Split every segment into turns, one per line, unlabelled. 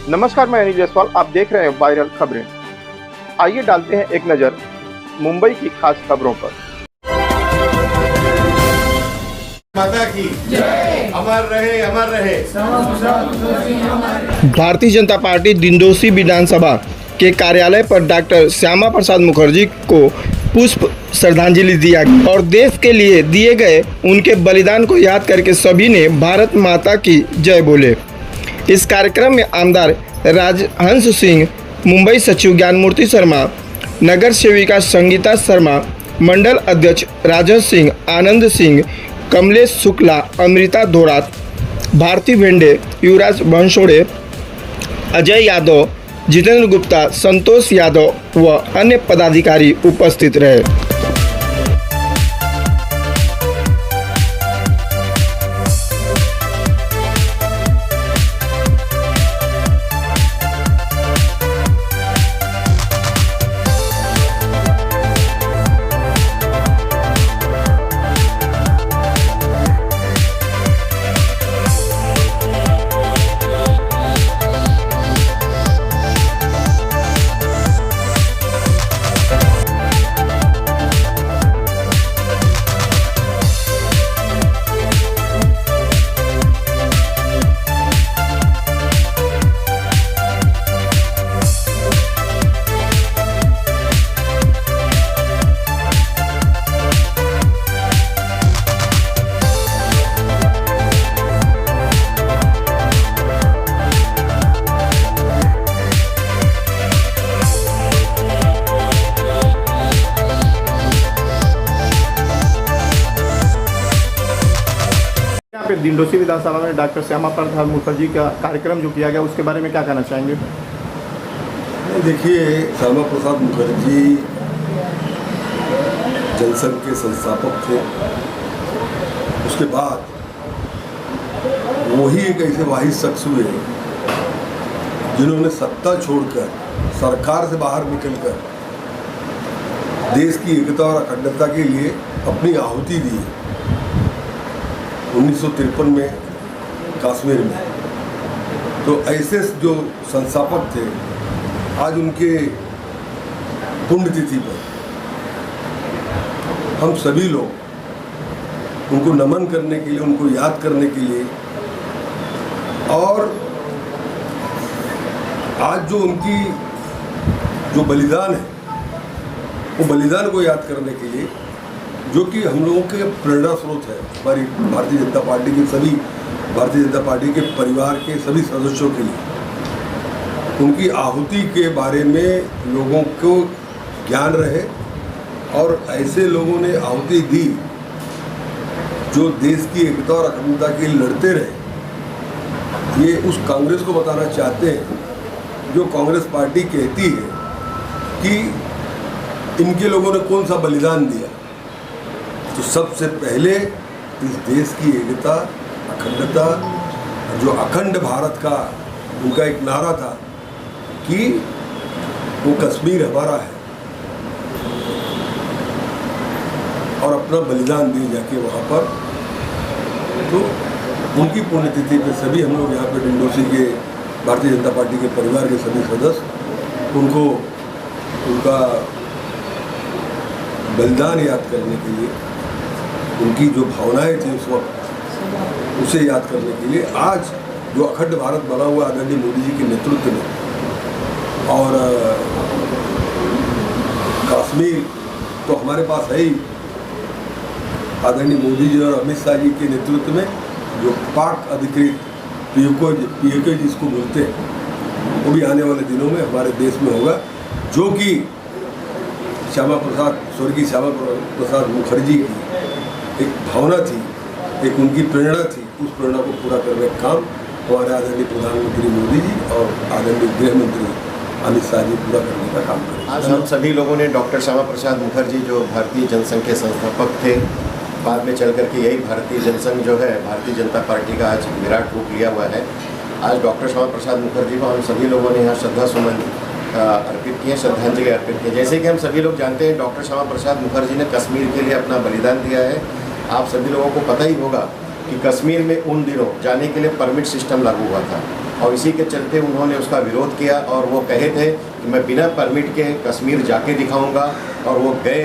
नमस्कार, मैं अनिल जायसवाल। आप देख रहे हैं वायरल खबरें। आइए डालते हैं एक नजर मुंबई की खास खबरों पर।
माता की जय। अमर रहे, अमर रहे।
भारतीय जनता पार्टी दिंडोसी विधानसभा के कार्यालय पर डॉक्टर श्यामा प्रसाद मुखर्जी को पुष्प श्रद्धांजलि दिया और देश के लिए दिए गए उनके बलिदान को याद करके सभी ने भारत माता की जय बोले। इस कार्यक्रम में आमदार राजहंस सिंह, मुंबई सचिव ज्ञानमूर्ति शर्मा, नगर सेविका संगीता शर्मा, मंडल अध्यक्ष राजहंस सिंह, आनंद सिंह, कमलेश शुक्ला, अमृता धोरात, भारती भेंडे, युवराज बंसोड़े, अजय यादव, जितेंद्र गुप्ता, संतोष यादव व अन्य पदाधिकारी उपस्थित रहे।
यहाँ पे दिंडोसी विधानसभा में डॉक्टर श्यामा प्रसाद मुखर्जी का कार्यक्रम जो किया गया, उसके बारे में क्या कहना चाहेंगे?
देखिए, श्यामा प्रसाद मुखर्जी जनसंघ के संस्थापक थे। उसके बाद वही एक ऐसे वाहिद शख्स हुए जिन्होंने सत्ता छोड़कर सरकार से बाहर निकलकर देश की एकता और अखंडता के लिए अपनी आहुति दी 1953 में कश्मीर में। तो ऐसे जो संस्थापक थे, आज उनके पुण्यतिथि पर हम सभी लोग उनको नमन करने के लिए, उनको याद करने के लिए और आज जो उनकी जो बलिदान है, वो बलिदान को याद करने के लिए, जो कि हम लोगों के प्रेरणा स्रोत है, हमारी भारतीय जनता पार्टी के सभी भारतीय जनता पार्टी के परिवार के सभी सदस्यों के लिए उनकी आहुति के बारे में लोगों को ज्ञान रहे और ऐसे लोगों ने आहुति दी जो देश की एकता और अखंडता के लिए लड़ते रहे। ये उस कांग्रेस को बताना चाहते हैं जो कांग्रेस पार्टी कहती है कि इनके लोगों ने कौन सा बलिदान दिया। तो सबसे पहले इस देश की एकता, अखंडता, जो अखंड भारत का उनका एक नारा था कि वो कश्मीर हमारा है, और अपना बलिदान दिए जाके वहाँ पर। तो उनकी पुण्यतिथि पे सभी हम लोग यहाँ पे डिंडोसी के भारतीय जनता पार्टी के परिवार के सभी सदस्य उनको उनका बलिदान याद करने के लिए, उनकी जो भावनाएं थी उस वक्त, उसे याद करने के लिए आज जो अखंड भारत बना हुआ आदरणीय मोदी जी के नेतृत्व में, और कश्मीर तो हमारे पास है ही, आदरणीय मोदी जी और अमित शाह जी के नेतृत्व में जो पाक अधिकृत पीओके जिसको बोलते हैं, वो भी आने वाले दिनों में हमारे देश में होगा, जो कि स्वर्गीय श्यामा प्रसाद मुखर्जी की एक भावना थी, एक उनकी प्रेरणा थी। उस प्रेरणा को पूरा करने का काम हमारे आदरणीय प्रधानमंत्री मोदी जी और आदरणीय गृह मंत्री अमित शाह जी पूरा करने का काम करें।
आज हम सभी लोगों ने डॉक्टर श्यामा प्रसाद मुखर्जी जो भारतीय जनसंघ के संस्थापक थे, बाद में चल करके यही भारतीय जनसंघ जो है भारतीय जनता पार्टी का आज विराट रूप लिया हुआ है। आज डॉक्टर श्यामा प्रसाद मुखर्जी को हम सभी लोगों ने यहाँ श्रद्धा सुमन अर्पित किए, श्रद्धांजलि अर्पित की। जैसे कि हम सभी लोग जानते हैं, डॉक्टर श्यामा प्रसाद मुखर्जी ने कश्मीर के लिए अपना बलिदान दिया है। आप सभी लोगों को पता ही होगा कि कश्मीर में उन दिनों जाने के लिए परमिट सिस्टम लागू हुआ था और इसी के चलते उन्होंने उसका विरोध किया और वो कहे थे कि मैं बिना परमिट के कश्मीर जाके दिखाऊंगा और वो गए।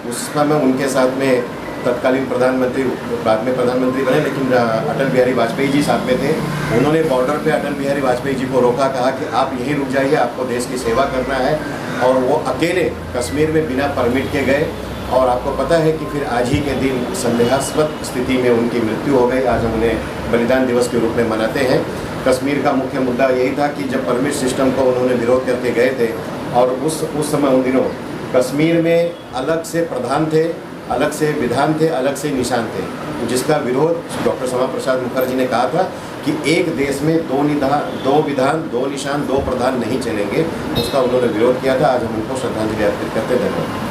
उस समय उनके साथ में तत्कालीन प्रधानमंत्री, बाद में प्रधानमंत्री बने, लेकिन अटल बिहारी वाजपेयी जी साथ में थे। उन्होंने बॉर्डर पे अटल बिहारी वाजपेयी जी को रोका, कहा कि आप यहीं रुक जाइए, आपको देश की सेवा करना है। और वो अकेले कश्मीर में बिना परमिट के गए और आपको पता है कि फिर आज ही के दिन संदेहास्पद स्थिति में उनकी मृत्यु हो गई। आज हम उन्हें बलिदान दिवस के रूप में मनाते हैं। कश्मीर का मुख्य मुद्दा यही था कि जब परमिट सिस्टम को उन्होंने विरोध करके गए थे और उस समय उन दिनों कश्मीर में अलग से प्रधान थे, अलग से विधान थे, अलग से निशान थे, जिसका विरोध डॉक्टर श्यामा प्रसाद मुखर्जी ने कहा था कि एक देश में दो विधान, दो निशान, दो प्रधान नहीं चलेंगे। उसका उन्होंने विरोध किया था। आज हम उनको श्रद्धांजलि अर्पित करते हैं। धन्यवाद।